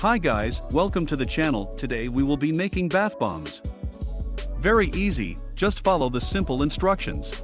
Hi guys, welcome to the channel. Today we will be making bath bombs. Very easy, just follow the simple instructions.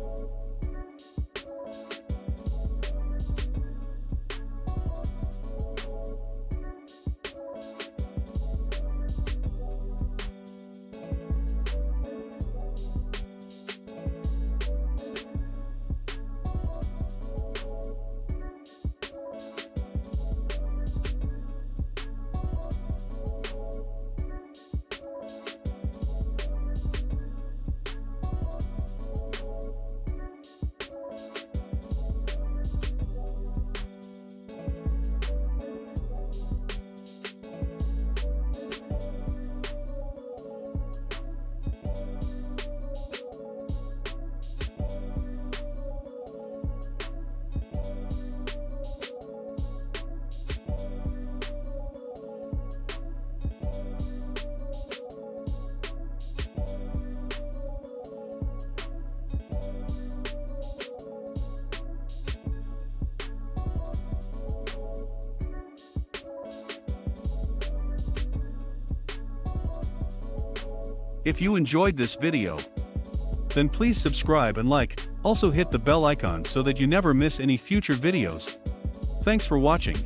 If you enjoyed this video, then please subscribe and like. Also hit the bell icon so that you never miss any future videos. Thanks for watching.